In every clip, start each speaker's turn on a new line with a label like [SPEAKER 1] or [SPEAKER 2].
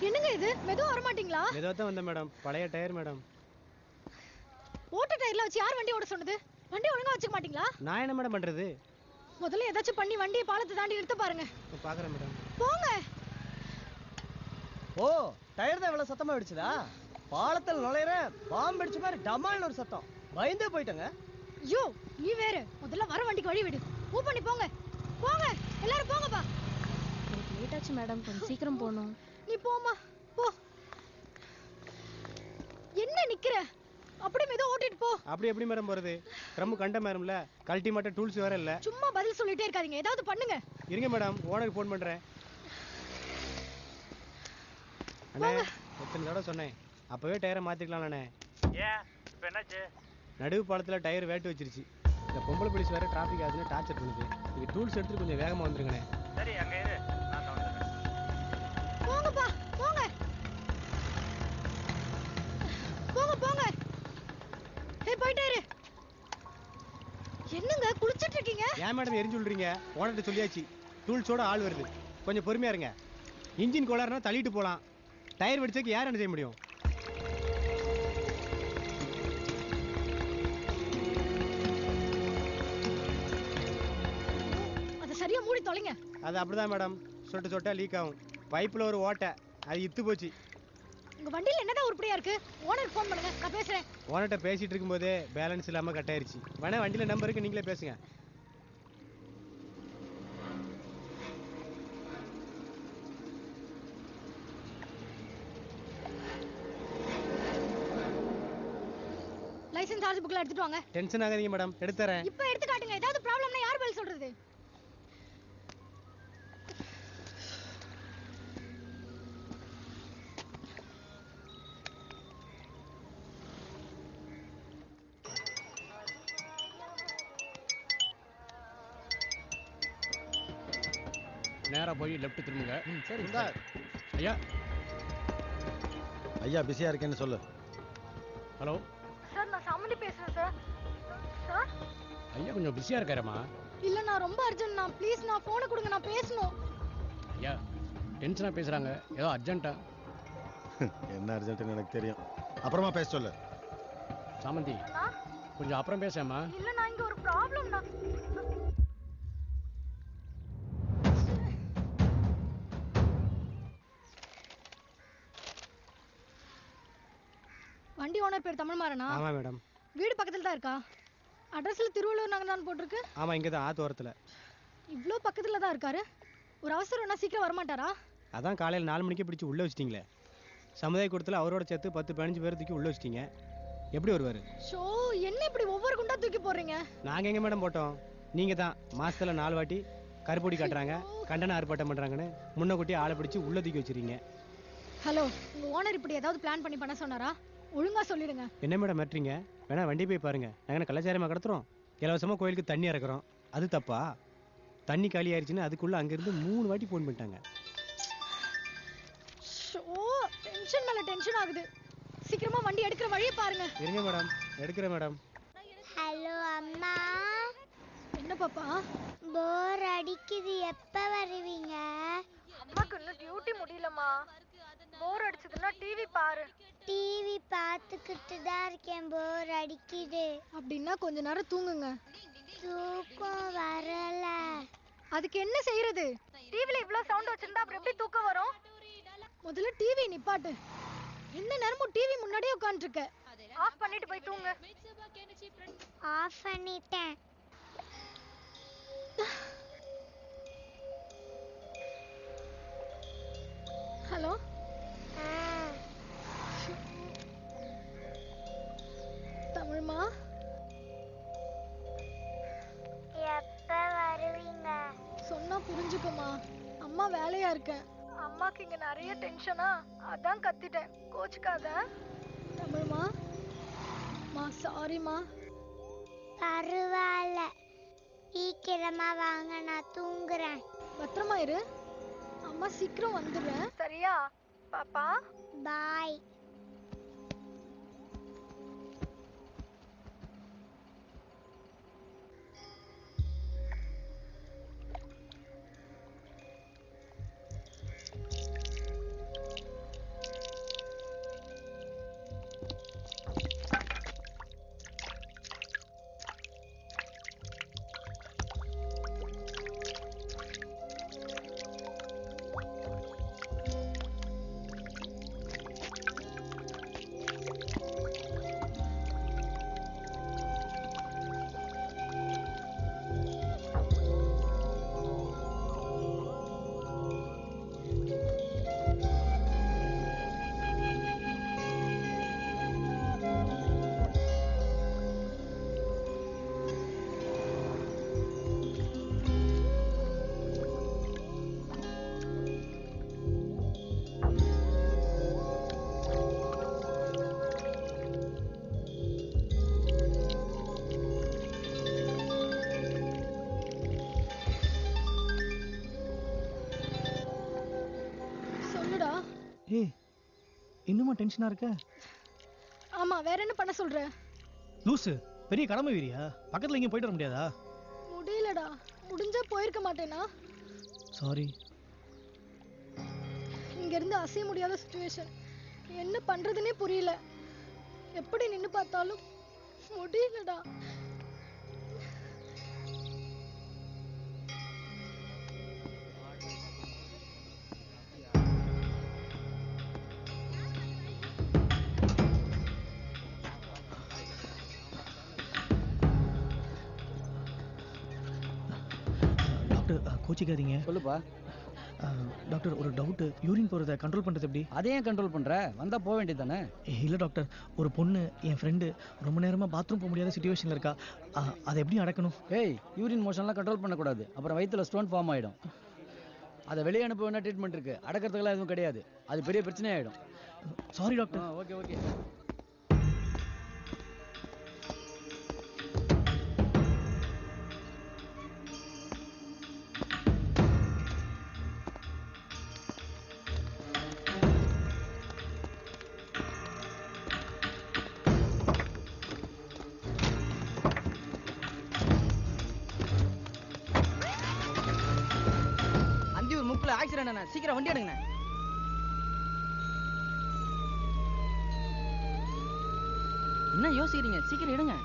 [SPEAKER 1] என்னங்க இது மெதுவா வர மாட்டீங்களா?
[SPEAKER 2] மெதுவா தான் வந்தேன் மேடம். பழைய டயர் மேடம்.
[SPEAKER 1] ஓட்ட டயர்ல வச்சு யார் வண்டி ஓட சொன்னது? வண்டி ஒழுங்கா வச்சுக்க மாட்டீங்களா?
[SPEAKER 2] நான் என்ன மேடம் பண்றது?
[SPEAKER 1] முதல்ல ஏதாச்சும் பண்ணி வண்டியை பாலத்தை தாண்டி நிறுத்த பாருங்க.
[SPEAKER 2] பாக்குறேன் மேடம்.
[SPEAKER 1] போங்க.
[SPEAKER 3] ஓ, டயர் தான் இவ்வளவு சத்தமா வெடிச்சதா? பாலத்தில் நுழையிற பாம்பு அடிச்ச மாதிரி டமால்னு ஒரு சத்தம். பயந்தே போயிட்டங்க.
[SPEAKER 1] ஐயோ, நீ வேற. முதல்ல வர வண்டிக்கு வழி விடு. மூவ் பண்ணி போங்க. போங்க. எல்லாரும் போங்கப்பா.
[SPEAKER 4] எனக்கு லேட் ஆச்சு மேடம், கொஞ்சம் சீக்கிரம் போகணும்.
[SPEAKER 1] நீ போமா, போ. என்ன நிக்கிற? அப்படியே மெதுவா ஓட்டிட்டு போ.
[SPEAKER 2] அப்படி எப்படி மேடம் போறது? ட்ரம் கண்ட மேடம்ல, கல்டி மட்டும் டூல்ஸ் வேற இல்ல.
[SPEAKER 1] சும்மா பதில் சொல்லிட்டே இருக்காதீங்க, ஏதாவது பண்ணுங்க.
[SPEAKER 2] இருங்க மேடம், ஓனருக்கு ஃபோன் பண்றேன். அண்ணே, எத்தனை தடவை சொன்னேன், அப்பவே டயரை மாத்திக்கலாம் அண்ணே.
[SPEAKER 5] ஏன் இப்போ என்னாச்சு?
[SPEAKER 2] நடுவு பாலத்துல டயர் வேட்டு வச்சிருச்சு. இந்த பொம்பளை போலீஸ் வேற டிராஃபிக் ஆகுதுன்னு டார்ச்சர் பண்ணுது. இது டூல்ஸ் எடுத்து கொஞ்சம் வேகமா வந்துருங்கண்ணே.
[SPEAKER 5] சரி, அங்கே இரு, நான் வந்துடுறேன்.
[SPEAKER 1] போங்கப்பா, போங்க. போங்க போங்க. ஏய், போயிட்டே இரு. என்னங்க குளிச்சிட்டு இருக்கீங்க?
[SPEAKER 2] ஏன் மேடம் எரிஞ்சு விடுறீங்க? ஓனர்கிட்ட சொல்லியாச்சு, டூல்ஸோட ஆள் வருது, கொஞ்சம் பொறுமையா இருங்க. இன்ஜின் கோளாறுனா தள்ளிட்டு போலாம், டயர் வெடிச்சதுக்கு யார் என்ன செய்ய முடியும்?
[SPEAKER 1] அதை சரியா மூடி தொலைங்க.
[SPEAKER 2] அது அப்படிதான் மேடம், சொட்டு சொட்டா லீக் ஆகும். பைப்பில் ஒரு ஓட்டை, அது இத்து போச்சு.
[SPEAKER 1] உங்க வண்டியில என்னதான் உருப்படியா இருக்கு? ஓனருக்கு ஃபோன் பண்ணுங்க, நான் பேசுறேன்.
[SPEAKER 2] ஓனர்கிட்ட பேசிட்டு இருக்கும்போதே பேலன்ஸ் இல்லாம கட் ஆயிருச்சு. வேணா வண்டியில நம்பர் இருக்கு, நீங்களே பேசுங்க.
[SPEAKER 1] லைசென்ஸ் சார்ஜ் புக்ல எடுத்துட்டு வாங்க.
[SPEAKER 2] டென்ஷன் ஆகாதீங்க மேடம், எடுத்துறேன்.
[SPEAKER 1] இப்போ எடுத்து காட்டுங்க. ஏதாவது ப்ராப்ளம்னா யார் பதில் சொல்றது?
[SPEAKER 2] நேரா போய் லெஃப்ட் திரும்புங்க.
[SPEAKER 3] சரி
[SPEAKER 2] சார். ஐயா,
[SPEAKER 3] ஐயா பிஸியா இருக்கேன்னு சொல்லு.
[SPEAKER 2] ஹலோ
[SPEAKER 1] சார், நான் சாமந்தி பேசுறேன் சார். சார்,
[SPEAKER 2] ஐயா கொஞ்சம் பிஸியா இருக்காரம்மா.
[SPEAKER 1] இல்ல, நான் ரொம்ப அர்ஜென்ட். நான் ப்ளீஸ், நான் போனை கொடுங்க, நான் பேசணும்.
[SPEAKER 2] ஐயா டென்ஷனா பேசுறாங்க, ஏதோ அர்ஜென்ட்டா?
[SPEAKER 3] என்ன அர்ஜென்ட்னு எனக்கு தெரியும், அப்புறமா பேச சொல்லு.
[SPEAKER 2] சாமந்தி, கொஞ்சம் அப்புறம் பேசாமா?
[SPEAKER 1] இல்ல, நான் இங்க ஒரு ப்ராப்ளம். நான் வண்டி ஓனர் பேர் தமிழ்மாறனா?
[SPEAKER 2] ஆமா மேடம்.
[SPEAKER 1] வீடு பக்கத்துல தான் இருக்கா? அட்ரஸ்ல திருவள்ளூர் நகர் தான் போட்டிருக்கு.
[SPEAKER 2] ஆமா, இங்க தான் ஆத்தோரத்துல.
[SPEAKER 1] இவ்ளோ பக்கத்துல தான் இருக்காரு. ஒரு அவசரம்னா சீக்கிரம் வர மாட்டாரா?
[SPEAKER 2] அதான் காலையில் 4 மணிக்கு பிடிச்சி உள்ள வச்சிட்டீங்களே. சமுதாய கூடத்தில் அவரோட சேர்த்து 10-15 பேர் தூக்கி உள்ள வச்சிட்டீங்க, எப்படி வருவாரு?
[SPEAKER 1] ஷோ, என்ன இப்படி ஒவ்வொரு குண்டா தூக்கி போடுறீங்க?
[SPEAKER 2] நாங்க எங்க மேடம் போட்டோம்? நீங்க தான் மாசத்துல 4 வாட்டி கருப்பொடி காட்டுறாங்க, கண்டன ஆர்ப்பாட்டம் பண்றாங்கன்னு முன்ன கூட்டி ஆளை பிடிச்சி உள்ள தூக்கி வச்சிருக்கீங்க.
[SPEAKER 1] ஹலோ, உங்க ஓனர் இப்படி ஏதாவது பிளான் பண்ணி பண்ண சொன்னாரா? ஒழுங்கா சொல்லிடுங்க.
[SPEAKER 2] என்ன மேடம் மாட்டுறீங்க? வேணா வண்டி போய் பாருங்க. நாங்க என்ன கலாச்சாரமா கடத்துறோம்? இலவசமா கோயிலுக்கு தண்ணி இறக்குறோம், அது தப்பா? தண்ணி காலி ஆயிடுச்சுன்னு அதுக்குள்ள அங்கிருந்து 3 வாட்டி போன் பண்ணிட்டாங்க.
[SPEAKER 1] ஷோ, டென்ஷன் மேல டென்ஷன் ஆகுது. சீக்கிரமா வண்டி எடுக்கிற வழியை பாருங்க.
[SPEAKER 2] இருங்க மேடம், எடுக்கிறேன் மேடம்.
[SPEAKER 6] ஹலோ அம்மா.
[SPEAKER 1] என்ன பாப்பா?
[SPEAKER 6] போர் அடிக்குது, எப்ப வருவீங்க?
[SPEAKER 1] அம்மாக்கு இன்னும் டியூட்டி முடியலம்மா. போர் அடிச்சதுன்னா டிவி பாரு.
[SPEAKER 6] டிவி பார்த்துக்கிட்டு தான் இருக்கேன், போர் அடிக்குது.
[SPEAKER 1] அப்படின்னா கொஞ்ச நேரம் தூங்குங்க.
[SPEAKER 6] தூக்கம் வரல.
[SPEAKER 1] அதுக்கு என்ன செய்யறது? டிவில இவ்ளோ சவுண்ட் வச்சிருந்தா அப்புறம் எப்படி தூக்கம் வரும்? முதல்ல டிவி நிப்பாட்டு. என்ன நேரமும் டிவி முன்னாடியே உட்கார்ந்துட்டு இருக்க. ஆஃப் பண்ணிட்டு போய் தூங்கு.
[SPEAKER 6] ஆஃப் பண்ணிட்டேன்.
[SPEAKER 1] ஹலோ, தமிழ்மா,
[SPEAKER 6] எப்ப வருவீங்க?
[SPEAKER 1] சொன்னா புரிஞ்சுக்கோமா. அம்மா வேலையா இருக்கேன். அம்மாக்கு இங்க நிறைய டென்ஷனா, அதான் கத்திட்டேன், கோச்சுக்காத. தமிழ்மா, மா சாரிமா.
[SPEAKER 6] பரவாயில்ல, சீக்கிரமா வாங்க, நான் தூங்குறேன்.
[SPEAKER 1] பத்திரமா இரு. அம்மா சீக்கிரம் வந்துடுறேன், சரியா பாப்பா?
[SPEAKER 6] பாய்.
[SPEAKER 3] ஏய் இன்னுமா டென்ஷனா இருக்க?
[SPEAKER 1] ஆமா, வேற என்ன பண்ண சொல்ற?
[SPEAKER 3] லூசு, பெரிய கடமை வீரியா? பக்கத்துல எங்கேயும் போயிட்டு வர முடியாதா?
[SPEAKER 1] முடியலடா. முடிஞ்சா போயிருக்க மாட்டேனா?
[SPEAKER 3] சாரி.
[SPEAKER 1] இங்க இருந்து அசைய முடியாத சிச்சுவேஷன். என்ன பண்றதுனே புரியல. எப்படி நின்னு பார்த்தாலும் முடியலடா.
[SPEAKER 3] டாக்டர் கோச்சிக்காதீங்க.
[SPEAKER 7] சொல்லுப்பா.
[SPEAKER 3] டாக்டர் ஒரு டவுட், யூரின் போறதை கண்ட்ரோல் பண்றது எப்படி?
[SPEAKER 7] அதே ஏன் கண்ட்ரோல் பண்ற? வந்தா போக வேண்டியது தானே?
[SPEAKER 3] இல்லை டாக்டர், ஒரு பொண்ணு என் ஃப்ரெண்டு ரொம்ப நேரமா பாத்ரூம் போக முடியாத சுச்சுவேஷன்ல இருக்கா. அதை எப்படி அடக்கணும்?
[SPEAKER 7] ஏய், யூரின் மோஷன்லாம் கண்ட்ரோல் பண்ணக்கூடாது. அப்புறம் வயிற்றுல ஸ்டோன் ஃபார்ம் ஆகிடும். அதை வெளியே அனுப்ப வேணா ட்ரீட்மெண்ட் இருக்கு. அடக்கிறதுக்கெல்லாம் எதுவும் கிடையாது. அது பெரிய பிரச்சனை ஆகிடும்.
[SPEAKER 3] Sorry doctor.
[SPEAKER 7] Okay okay. Accident அண்ணா, சீக்கிரம் வண்டி எடுங்கண்ணே. என்ன யோசிக்கிறீங்க? சீக்கிரம் எடுங்க.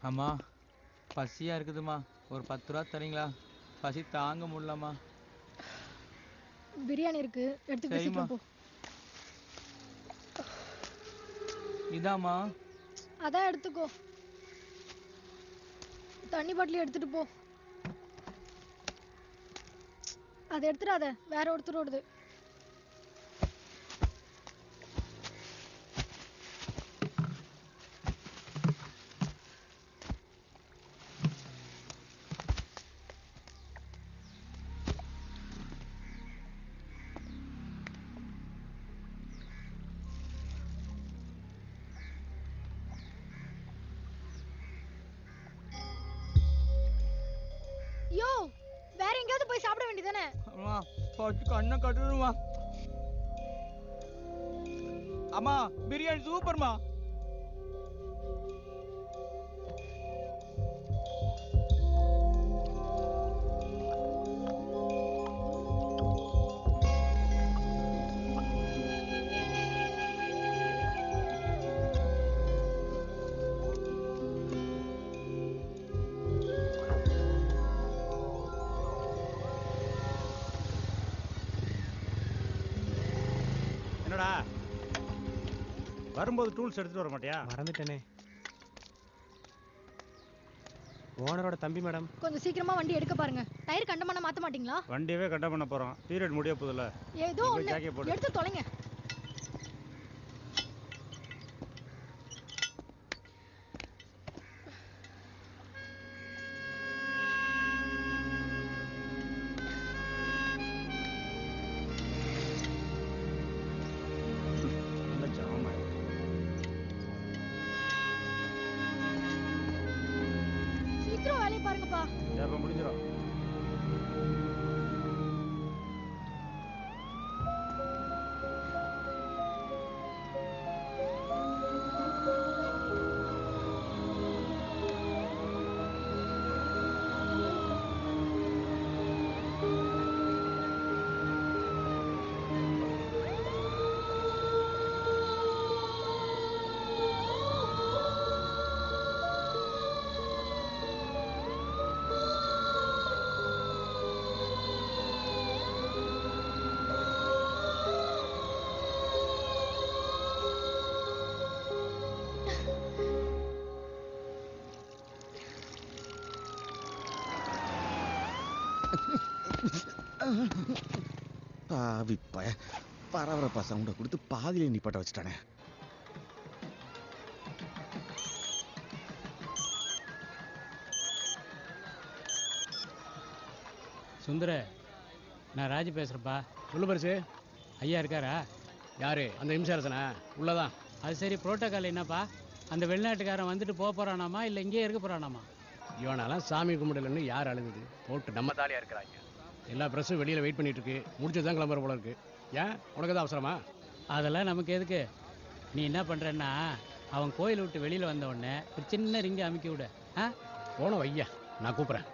[SPEAKER 8] அம்மா பசியாக இருக்குதுமா, ஒரு 10 ரூபா தரீங்களா? பசி தாங்க முடியலம்மா.
[SPEAKER 1] பிரியாணி இருக்கு, எடுத்துக்கிட்டு
[SPEAKER 8] சரிம்மா.
[SPEAKER 1] சீக்கிரம் போ.
[SPEAKER 8] இதாம்மா.
[SPEAKER 1] அதான் எடுத்துக்கோ. தண்ணி பாட்டில் எடுத்துட்டு போ. அதை எடுத்துடாத, வேற ஒருத்தரோடது. யோ, வேற எங்கயாவது போய் சாப்பிட வேண்டியதானே?
[SPEAKER 8] அம்மா பசி கண்ணை கட்டுருமா. அம்மா பிரியாணி சூப்பர்மா.
[SPEAKER 5] என்னடா வரும்போது டூல்ஸ் எடுத்துட்டு வர மாட்டியா?
[SPEAKER 2] மறந்துட்டேனே. ஓனரோட தம்பி மேடம்.
[SPEAKER 1] கொஞ்சம் சீக்கிரமா வண்டி எடுக்க பாருங்க. டயர் கண்டமான மாத்த மாட்டீங்களா?
[SPEAKER 5] வண்டியவே கண்ட பண்ண போறோம். பீரியட் முடிய போகுதுல.
[SPEAKER 1] ஏதோ
[SPEAKER 5] நீ போய்
[SPEAKER 1] ஒண்ணு
[SPEAKER 5] ஜாக்கெட் போடு.
[SPEAKER 1] எடுத்து தொலைங்க.
[SPEAKER 5] நல்ல ஜாம் ஆயிடுச்சு.
[SPEAKER 1] சீக்கிரம் வேலையை பாருங்கப்பா.
[SPEAKER 5] இப்ப முடிஞ்சிடும்.
[SPEAKER 9] பாவிப்பய பரபரப்பா சவுண்டை கொடுத்து பாதியிலே நிப்பாட்ட வச்சுட்டானே.
[SPEAKER 10] சுந்தர, நான் ராஜு பேசுகிறேன்ப்பா.
[SPEAKER 2] சொல்லு பரிசு.
[SPEAKER 10] ஐயா இருக்காரா?
[SPEAKER 2] யாரு? அந்த நிமிஷம் உள்ளதான்.
[SPEAKER 10] அது சரி, புரோட்டோக்கால் என்னப்பா? அந்த வெளிநாட்டுக்காரன் வந்துட்டு போக போகிறானாமா இல்லை இங்கேயே இருக்க போகிறானாமா?
[SPEAKER 2] இவனாலாம் சாமி கும்பிடலன்னு யார் அழுகுது? போட்டு நம்ம தாலியாக இருக்கிறாங்க. எல்லா ப்ரெஸ்ஸும் வெளியில் வெயிட் பண்ணிட்டு இருக்கு. முடிச்சு தான் கிளம்புற போல இருக்கு. ஏன் உனக்கு தான் அவசரமா?
[SPEAKER 10] அதெல்லாம் நமக்கு எதுக்கு? நீ என்ன பண்ணுறன்னா, அவன் கோயில் விட்டு வெளியில் வந்த உடனே ஒரு சின்ன ரிங்கை அமுக்கி விட.
[SPEAKER 2] போன வையா, நான் கூப்பிட்றேன்.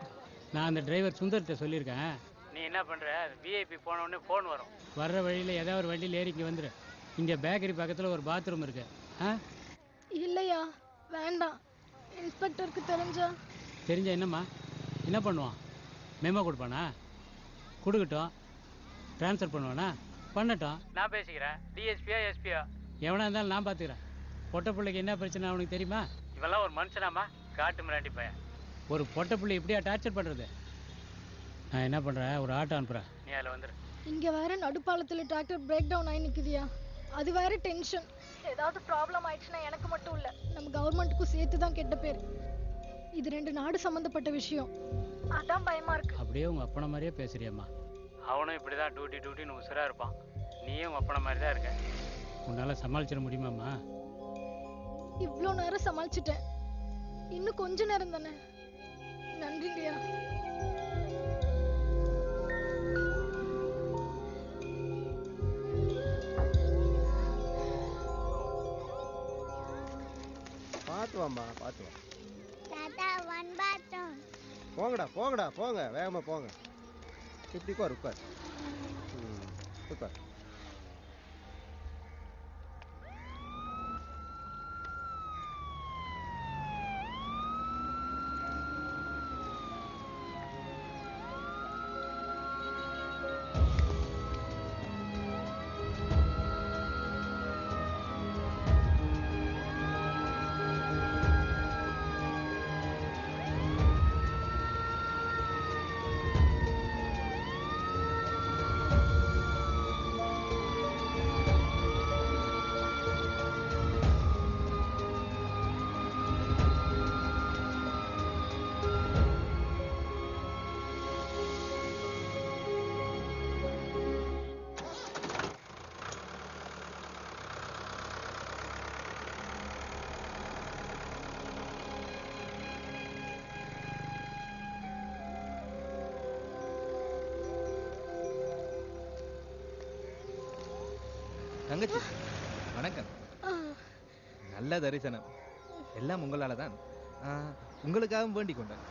[SPEAKER 10] நான் அந்த டிரைவர் சுந்தர்கிட்ட சொல்லியிருக்கேன். நீ என்ன பண்ணுற, விஐபி போன உடனே ஃபோன் வரும். வர்ற வழியில் ஏதாவது ஒரு வண்டியில் ஏறி இங்கே வந்துடு. இங்கே பேக்கரி பக்கத்தில் ஒரு பாத்ரூம் இருக்கு.
[SPEAKER 1] இல்லையா, வேண்டாம். இன்ஸ்பெக்டருக்கு
[SPEAKER 10] தெரிஞ்சா என்னம்மா? என்ன பண்ணுவான்? மெமோ கொடுப்பானா? கொடுக்கட்டும். ட்ரான்ஸ்ஃபர் பண்ணுவானா? பண்ணட்டும். நான் பேசிக்கிறேன். டிஎஸ்பியா எஸ்பியா எவனா இருந்தாலும் நான் பார்த்துக்கிறேன். பொட்டை பிள்ளைக்கு என்ன பிரச்சனை அவனுக்கு தெரியுமா? இவெல்லாம் ஒரு மனுஷனாமா? காட்டு மிராண்டி பையன். ஒரு பொட்டை பிள்ளை இப்படியா டார்ச்சர் பண்ணுறது? நான் என்ன பண்ணுறேன், ஒரு ஆட்டோ அனுப்புகிறேன். நீ அதில் வந்துடு.
[SPEAKER 1] இங்கே வேற நடுப்பாலத்தில் டிராக்டர் பிரேக் டவுன் ஆகி நிற்குதியா. அது வேற டென்ஷன். ஏதாவது ப்ராப்ளம் ஆயிடுச்சுன்னா எனக்கு மட்டும் இல்லை, நம்ம கவர்மெண்ட்டுக்கும் சேர்த்து தான் கெட்ட பேர். இது 2 நாடு சம்மந்தப்பட்ட விஷயம். அதான் பயமா இருக்கு.
[SPEAKER 10] அப்படியே உங்கள் அப்பனை மாதிரியே பேசுறியம்மா. அவனும் இப்படி தான் டியூட்டின்னு உசுராக இருப்பான். நீயும் உங்கள் அப்பனை மாதிரி தான் இருக்க. உன்னால் சமாளிச்சிட முடியுமாம்மா?
[SPEAKER 1] இவ்வளோ நேரம் சமாளிச்சிட்டேன், இன்னும் கொஞ்ச நேரம் தானே. நன்றிங்கய்யா.
[SPEAKER 3] பார்த்து வாம்மா, பார்த்து வா.
[SPEAKER 6] தாத்தா ஒன் பாத்ரூம்.
[SPEAKER 3] போங்கடா போங்க, வேகமா போங்க. இப்படி உட்கார். உட்கார்.
[SPEAKER 8] தங்கச்சி வணக்கம். நல்ல தரிசனம். எல்லாம் உங்களால தான். உங்களுக்காகவும் வேண்டிக் கொண்டேன்.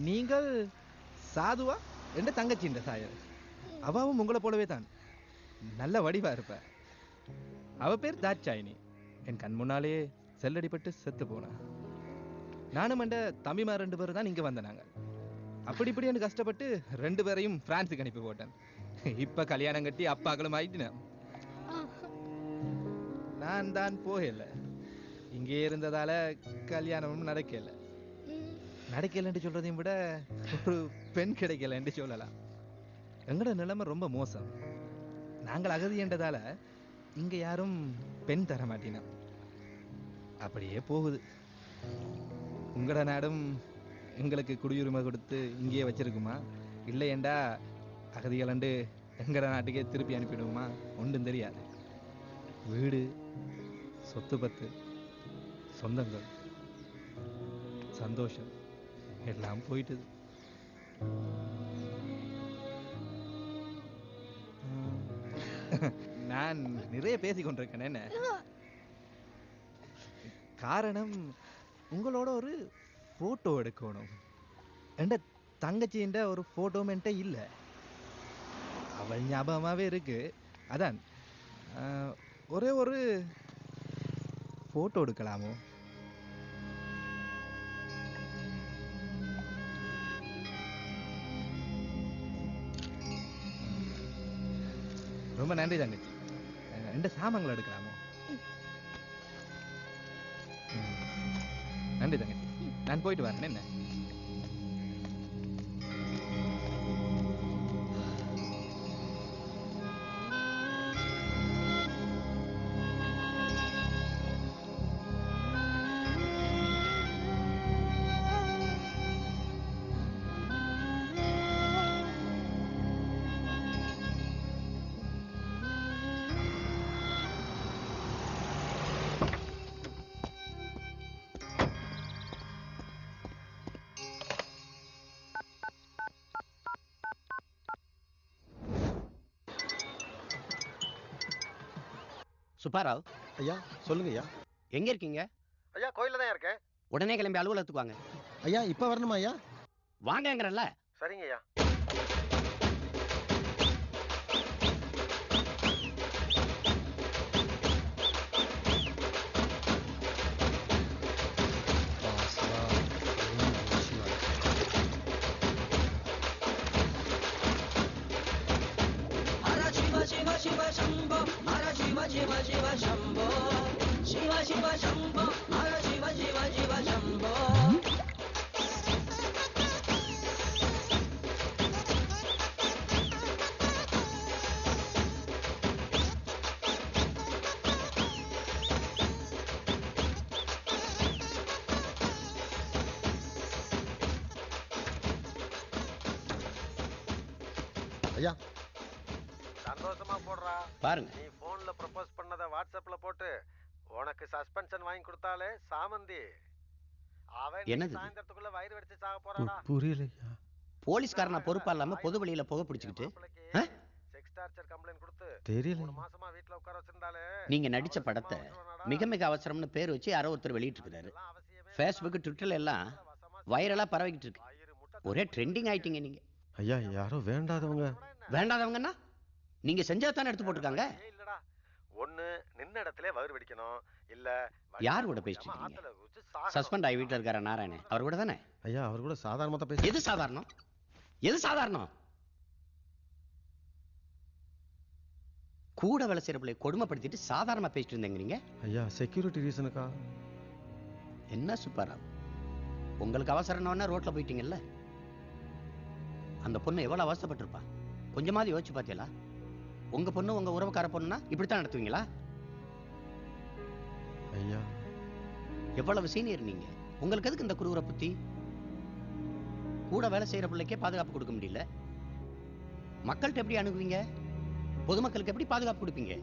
[SPEAKER 8] நீங்கள் சாதுவா என்ற தங்கச்சி என்ற சாயர். அவாவும் உங்களை போலவே தான் நல்ல வடிவா இருப்ப. அவ பேர் தாட்சாயினி. என் கண் முன்னாலே செல்லடிப்பட்டு செத்து போனா. நானும் என்ற தம்பிமா 2 பேரும் தான் இங்க வந்தனாங்க. அப்படி இப்படின்னு கஷ்டப்பட்டு 2 பேரையும் பிரான்ஸுக்கு அனுப்பி போட்டேன். இப்ப கல்யாணம் கட்டி அப்பாக்களும் ஆயிட்டுனேன். நான் தான் போகல. இங்கே இருந்ததால கல்யாணமும் நடக்கலன்னு சொல்றதையும் விட ஒரு பெண் கிடைக்கலன்னு சொல்லலாம். எங்கட நிலைமை ரொம்ப மோசம். நாங்கள் அகதி என்றதால இங்க யாரும் பெண் தர மாட்டினா. அப்படியே போகுது. உங்களோட நாடும் எங்களுக்கு குடியுரிமை கொடுத்து இங்கேயே வச்சிருக்குமா, இல்லையண்டா அகதிகளண்டு எங்கட நாட்டுக்கே திருப்பி அனுப்பிடுவோமா ஒன்றும் தெரியாது. வீடு, சொத்து பத்து, சொந்தங்கள், சந்தோஷம் எல்லாம் போயிட்டுது. நான் நிறைய பேசிக்கொண்டிருக்கேன். என்ன காரணம், உங்களோட ஒரு போட்டோ எடுக்கணும். என்ற தங்கச்சின்ற ஒரு போட்டோவும் என்கிட்ட இல்லை. அவள் ஞாபகமாகவே இருக்கு. அதான் ஒரே ஒரு போட்டோ எடுக்கலாமோ? ரொம்ப நன்றி தங்கச்சி. 2 சாமான்கள் எடுக்கலாமோ? நன்றி தங்கச்சி. நான் போயிட்டு வரேன். என்ன
[SPEAKER 11] சுப்பாராவ்.
[SPEAKER 12] ஐயா சொல்லுங்க ஐயா.
[SPEAKER 11] எங்க இருக்கீங்க?
[SPEAKER 12] ஐயா கோயில்ல தான் இருக்கேன்.
[SPEAKER 11] உடனே கிளம்பி அலுவலகத்துக்கு வாங்க.
[SPEAKER 12] ஐயா இப்ப வரணுமா ஐயா?
[SPEAKER 11] வாங்கங்கறல்ல.
[SPEAKER 12] சரிங்க ஐயா. ஐயா சந்தோஷமா போடுறா.
[SPEAKER 11] பாருங்க.
[SPEAKER 12] நீ போன்ல ப்ரப்போஸ் பண்ணத வாட்ஸ்அப்ல போட்டு உனக்கு சஸ்பென்ஷன் வாங்கி கொடுத்தாலே சாமந்தி அவன் சாயந்தரத்துக்குள்ள வயிறு வெடிச்சு சாக போறாடா.
[SPEAKER 8] புரியலையா?
[SPEAKER 11] போலீஸ்காரனா பொறுப்பா இல்லாம பொது வெளியில புகை பிடிச்சிக்கிட்டு
[SPEAKER 12] செக்ஸ் டார்ச்சர் கம்ப்ளைன்ட் கொடுத்து
[SPEAKER 8] தெரியல.
[SPEAKER 12] ஒரு மாசமா வீட்ல உட்கார வச்சிருந்தாலே.
[SPEAKER 11] நீங்க நடிச்ச படத்தை மிக மிக அவசரம்னு பேர் வச்சு யாரோ ஒருத்தர் வெளியிட்டு இருக்காரு. ஃபேஸ்புக் ட்விட்டர்ல எல்லாம் வைரலா பரவிக்கிட்டு இருக்கு. ஒரே ட்ரெண்டிங் ஆயிட்டீங்க நீங்க.
[SPEAKER 8] ஐயா யாரோ வேண்டாதவங்க.
[SPEAKER 11] வேண்டாதவங்கன்னா நீங்க செஞ்சதானே எடுத்து போட்டுருக்காங்க.
[SPEAKER 12] இல்லடா ஒண்ணு நின்ன இடத்துல வயிறு வெடிக்கணும். இல்ல
[SPEAKER 11] யார் கூட பேசிட்டு இருக்கீங்க? சஸ்பெண்ட் ஆகி வீட்டுல இருக்கார நாராயணன் அவர் கூட தானே?
[SPEAKER 8] ஐயா அவர் கூட சாதாரணமா தான் பேச.
[SPEAKER 11] எது சாதாரணம்? எது சாதாரணம்? கூட வேலை செய்யற பிள்ளை கொடுமைப்படுத்திட்டு சாதாரணமா பேசிட்டு இருந்தீங்க நீங்க.
[SPEAKER 8] ஐயா செக்யூரிட்டி ரீசனுக்கா.
[SPEAKER 11] என்ன சுப்பாராவ், உங்களுக்கு அவசரம்னா ரோட்ல போயிட்டீங்கல்ல. அந்த பொண்ணு எவ்வளவு அவசரப்பட்டிருப்பா கொஞ்சமாவது யோசிச்சு பாத்தீங்களா? உங்க பொண்ணு உங்க உறவுக்கார பொண்ணுனா இப்படித்தான் நடத்துவீங்களா?
[SPEAKER 8] ஐயா
[SPEAKER 11] எவ்வளவு சீனியர் நீங்க, உங்களுக்கு எதுக்கு இந்த குரூர புத்தி? கூட வேலை செய்யற பிள்ளைக்கே பாதுகாப்பு கொடுக்க முடியல, மக்கள்கிட்ட எப்படி அணுகுவீங்க? பொதுமக்களுக்கு எப்படி பாதுகாப்பு கொடுப்பீங்க?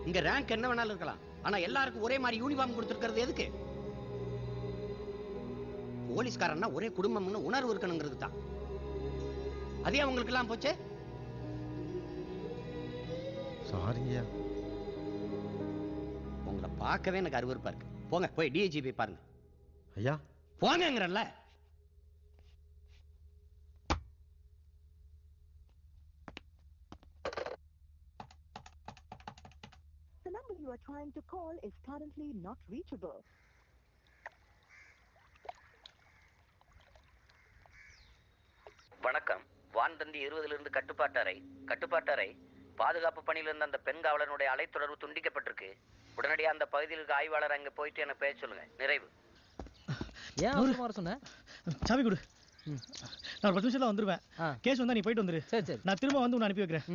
[SPEAKER 11] இங்க ரேங்க் என்ன வேணாலும் இருக்கலாம், ஆனா எல்லாருக்கும் ஒரே மாதிரி யூனிஃபார்ம் கொடுத்திருக்கிறது எதுக்கு? போலீஸ்காரன்னா ஒரே குடும்பம்னு உணர்வு இருக்கணுங்கிறது தான். அதே அவங்களுக்கு எல்லாம் போச்சு.
[SPEAKER 8] சாரிங்க.
[SPEAKER 11] உங்களை பார்க்கவே எனக்கு அருவருப்பா இருக்கு. போங்க போய் டிஐஜி போய் பாருங்க.
[SPEAKER 8] ஐயா
[SPEAKER 11] போங்கங்கறல்ல.
[SPEAKER 13] The number you are trying to call is currently not reachable.
[SPEAKER 11] வணக்கம். வான்தந்தி 20 கட்டுப்பாட்டறை பாதுகாப்பு பணியில் இருந்த அந்த பெண் காவலனுடைய அலைத்தொடர்பு துண்டிக்கப்பட்டிருக்கு. உடனடியாக அந்த பகுதியில் இருக்க ஆய்வாளர் அங்க போயிட்டு என்ன பேச சொல்லுங்க. நிறைவு.
[SPEAKER 3] ஏன் அவசரமா வர சொன்ன?
[SPEAKER 14] சாவி கொடு. நான் ஒரு 10 நிமிஷத்துல வந்துருவேன். கேஸ் வந்தா நீ போயிட்டு வந்துரு.
[SPEAKER 3] சரி சரி.
[SPEAKER 14] நான் திரும்ப வந்து உன்னை அனுப்பி வைக்கிறேன்.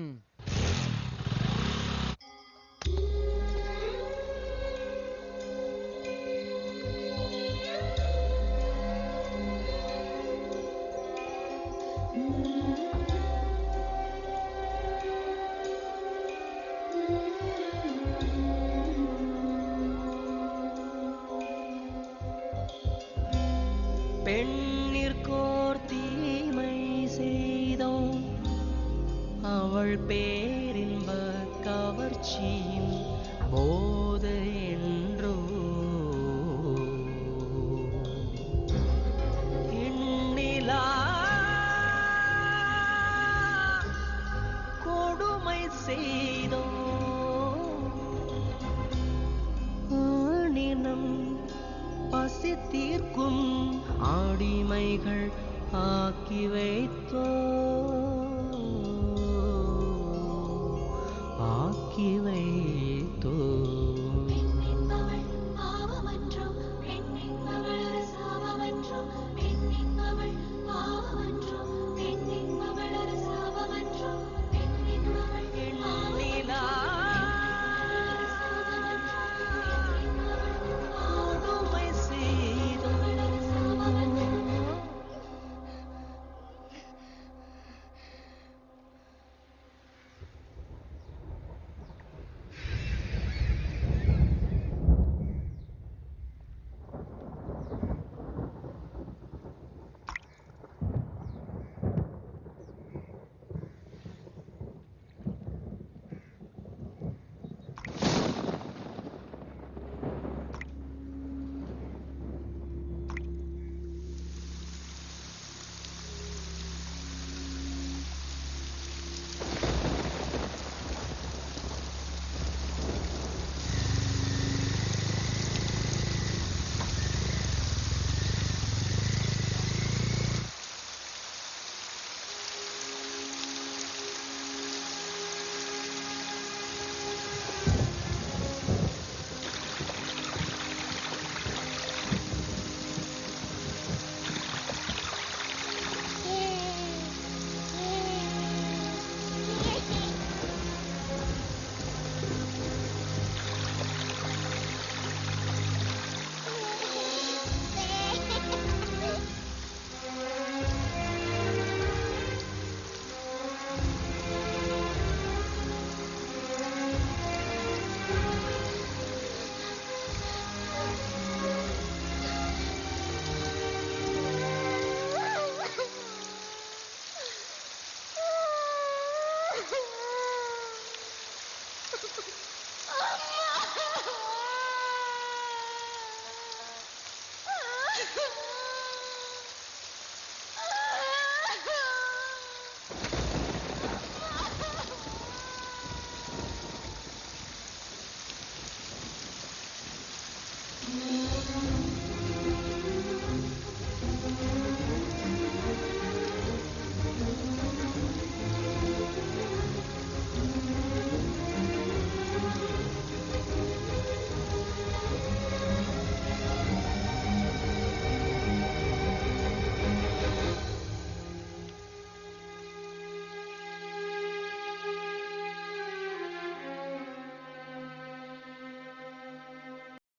[SPEAKER 15] பெண்ணிற்கோர் தீமை செய்தோம், அவள் பேரின்ப கவர்ச்சியும் போது என்றோ எண்ணிலா கொடுமை செய்தோம், ஆணினம் பசி தீர்க்கும் ஆடிமைகள் ஆக்கி வைத்தோ ஆக்கி வைத்தோ.
[SPEAKER 1] Ah!